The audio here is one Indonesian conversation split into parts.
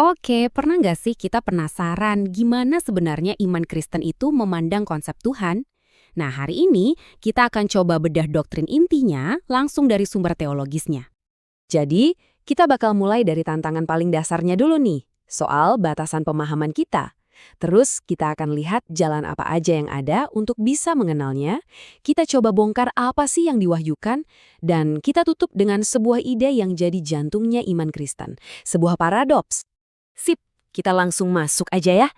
Oke, pernah nggak sih kita penasaran gimana sebenarnya iman Kristen itu memandang konsep Tuhan? Nah, hari ini kita akan coba bedah doktrin intinya langsung dari sumber teologisnya. Jadi, kita bakal mulai dari tantangan paling dasarnya dulu nih, soal batasan pemahaman kita. Terus kita akan lihat jalan apa aja yang ada untuk bisa mengenalnya, kita coba bongkar apa sih yang diwahyukan, dan kita tutup dengan sebuah ide yang jadi jantungnya iman Kristen, sebuah paradoks. Sip, kita langsung masuk aja ya.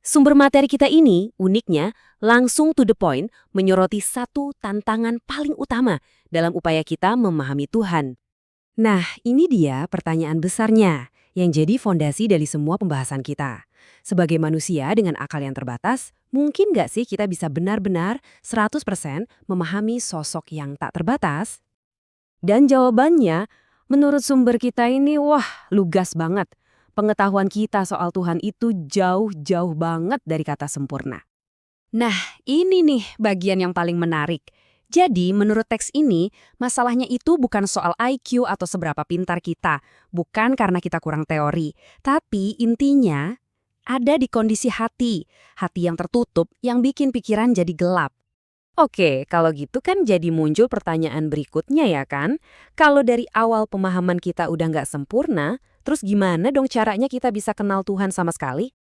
Sumber materi kita ini, uniknya, langsung to the point, menyoroti satu tantangan paling utama dalam upaya kita memahami Tuhan. Nah, ini dia pertanyaan besarnya yang jadi fondasi dari semua pembahasan kita. Sebagai manusia dengan akal yang terbatas, mungkin nggak sih kita bisa benar-benar 100% memahami sosok yang tak terbatas? Dan jawabannya, menurut sumber kita ini, wah, lugas banget. Pengetahuan kita soal Tuhan itu jauh-jauh banget dari kata sempurna. Nah, ini nih bagian yang paling menarik. Jadi, menurut teks ini, masalahnya itu bukan soal IQ atau seberapa pintar kita, bukan karena kita kurang teori, tapi intinya ada di kondisi hati, hati yang tertutup yang bikin pikiran jadi gelap. Oke, kalau gitu kan jadi muncul pertanyaan berikutnya ya kan? Kalau dari awal pemahaman kita udah nggak sempurna, terus gimana dong caranya kita bisa kenal Tuhan sama sekali?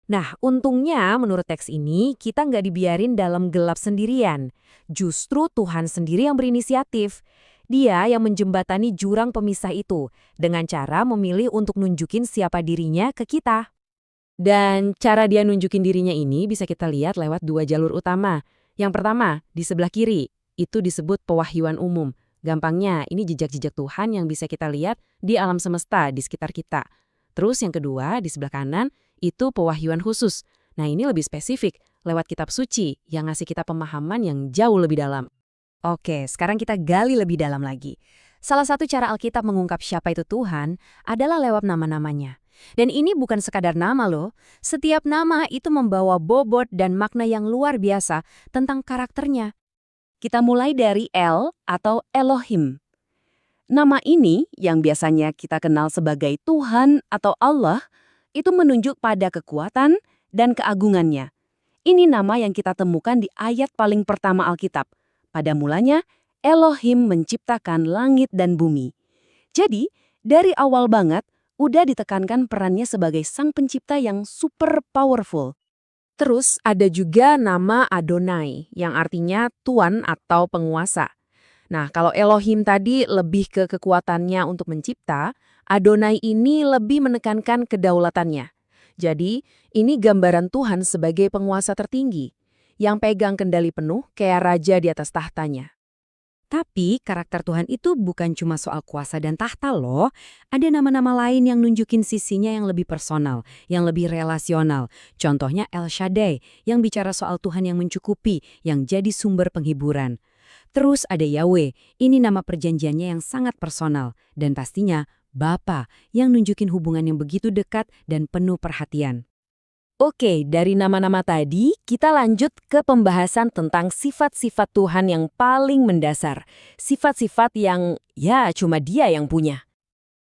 Nah, untungnya menurut teks ini kita nggak dibiarin dalam gelap sendirian. Justru Tuhan sendiri yang berinisiatif. Dia yang menjembatani jurang pemisah itu dengan cara memilih untuk nunjukin siapa dirinya ke kita. Dan cara dia nunjukin dirinya ini bisa kita lihat lewat dua jalur utama. Yang pertama, di sebelah kiri, itu disebut pewahyuan umum. Gampangnya, ini jejak-jejak Tuhan yang bisa kita lihat di alam semesta di sekitar kita. Terus yang kedua, di sebelah kanan, itu pewahyuan khusus. Nah, ini lebih spesifik, lewat kitab suci yang ngasih kita pemahaman yang jauh lebih dalam. Oke, sekarang kita gali lebih dalam lagi. Salah satu cara Alkitab mengungkap siapa itu Tuhan adalah lewat nama-namanya. Dan ini bukan sekadar nama loh. Setiap nama itu membawa bobot dan makna yang luar biasa tentang karakternya. Kita mulai dari El atau Elohim. Nama ini yang biasanya kita kenal sebagai Tuhan atau Allah itu menunjuk pada kekuatan dan keagungannya. Ini nama yang kita temukan di ayat paling pertama Alkitab. Pada mulanya, Elohim menciptakan langit dan bumi. Jadi, dari awal banget, udah ditekankan perannya sebagai sang pencipta yang super powerful. Terus ada juga nama Adonai, yang artinya Tuan atau penguasa. Nah, kalau Elohim tadi lebih ke kekuatannya untuk mencipta, Adonai ini lebih menekankan kedaulatannya. Jadi, ini gambaran Tuhan sebagai penguasa tertinggi, yang pegang kendali penuh kayak raja di atas tahtanya. Tapi karakter Tuhan itu bukan cuma soal kuasa dan tahta loh. Ada nama-nama lain yang nunjukin sisinya yang lebih personal, yang lebih relasional. Contohnya El Shaddai, yang bicara soal Tuhan yang mencukupi, yang jadi sumber penghiburan. Terus ada Yahweh, ini nama perjanjiannya yang sangat personal. Dan pastinya Bapa, yang nunjukin hubungan yang begitu dekat dan penuh perhatian. Oke, dari nama-nama tadi, kita lanjut ke pembahasan tentang sifat-sifat Tuhan yang paling mendasar. Sifat-sifat yang, ya, cuma Dia yang punya.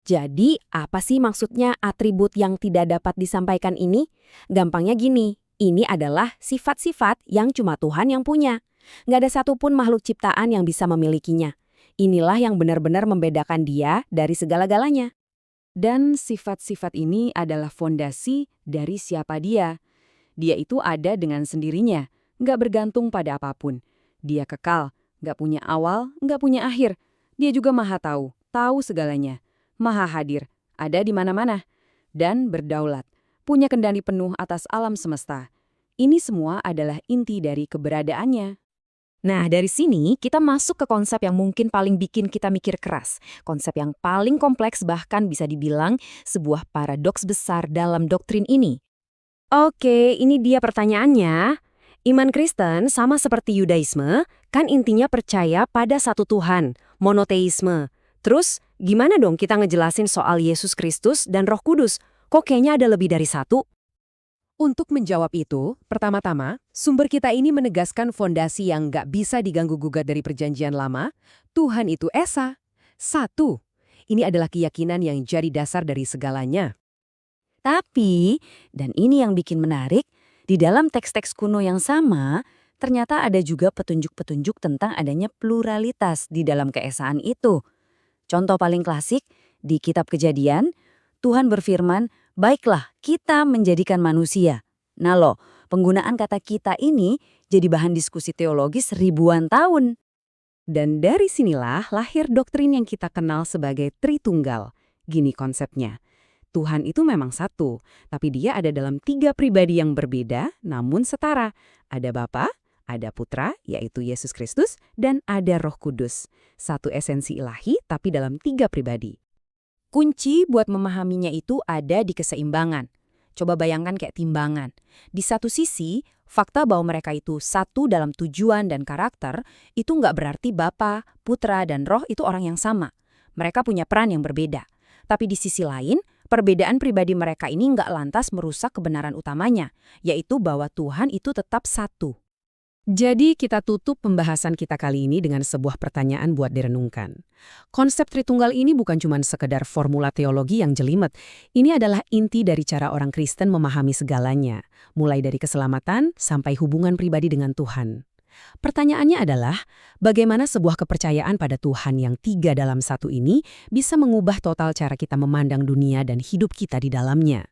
Jadi, apa sih maksudnya atribut yang tidak dapat disampaikan ini? Gampangnya gini, ini adalah sifat-sifat yang cuma Tuhan yang punya. Nggak ada satupun makhluk ciptaan yang bisa memilikinya. Inilah yang benar-benar membedakan Dia dari segala-galanya. Dan sifat-sifat ini adalah fondasi dari siapa dia. Dia itu ada dengan sendirinya, nggak bergantung pada apapun. Dia kekal, nggak punya awal, nggak punya akhir. Dia juga maha tahu, tahu segalanya. Maha hadir, ada di mana-mana. Dan berdaulat, punya kendali penuh atas alam semesta. Ini semua adalah inti dari keberadaannya. Nah, dari sini kita masuk ke konsep yang mungkin paling bikin kita mikir keras. Konsep yang paling kompleks bahkan bisa dibilang sebuah paradoks besar dalam doktrin ini. Oke, ini dia pertanyaannya. Iman Kristen sama seperti Yudaisme, kan intinya percaya pada satu Tuhan, monoteisme. Terus, gimana dong kita ngejelasin soal Yesus Kristus dan Roh Kudus? Kok kayaknya ada lebih dari satu? Untuk menjawab itu, pertama-tama, sumber kita ini menegaskan fondasi yang nggak bisa diganggu-gugat dari perjanjian lama, Tuhan itu Esa. Satu, ini adalah keyakinan yang jadi dasar dari segalanya. Tapi, dan ini yang bikin menarik, di dalam teks-teks kuno yang sama, ternyata ada juga petunjuk-petunjuk tentang adanya pluralitas di dalam keesaan itu. Contoh paling klasik, di Kitab Kejadian, Tuhan berfirman, "Baiklah, kita menjadikan manusia." Nah loh, penggunaan kata kita ini jadi bahan diskusi teologis ribuan tahun. Dan dari sinilah lahir doktrin yang kita kenal sebagai Tritunggal. Gini konsepnya. Tuhan itu memang satu, tapi dia ada dalam 3 pribadi yang berbeda, namun setara. Ada Bapa, ada Putra, yaitu Yesus Kristus, dan ada Roh Kudus. Satu esensi ilahi, tapi dalam 3 pribadi. Kunci buat memahaminya itu ada di keseimbangan. Coba bayangkan kayak timbangan. Di satu sisi, fakta bahwa mereka itu satu dalam tujuan dan karakter, itu nggak berarti Bapa, Putra, dan Roh itu orang yang sama. Mereka punya peran yang berbeda. Tapi di sisi lain, perbedaan pribadi mereka ini nggak lantas merusak kebenaran utamanya, yaitu bahwa Tuhan itu tetap satu. Jadi kita tutup pembahasan kita kali ini dengan sebuah pertanyaan buat direnungkan. Konsep Tritunggal ini bukan cuma sekedar formula teologi yang jelimet. Ini adalah inti dari cara orang Kristen memahami segalanya, mulai dari keselamatan sampai hubungan pribadi dengan Tuhan. Pertanyaannya adalah, bagaimana sebuah kepercayaan pada Tuhan yang 3 dalam 1 ini bisa mengubah total cara kita memandang dunia dan hidup kita di dalamnya?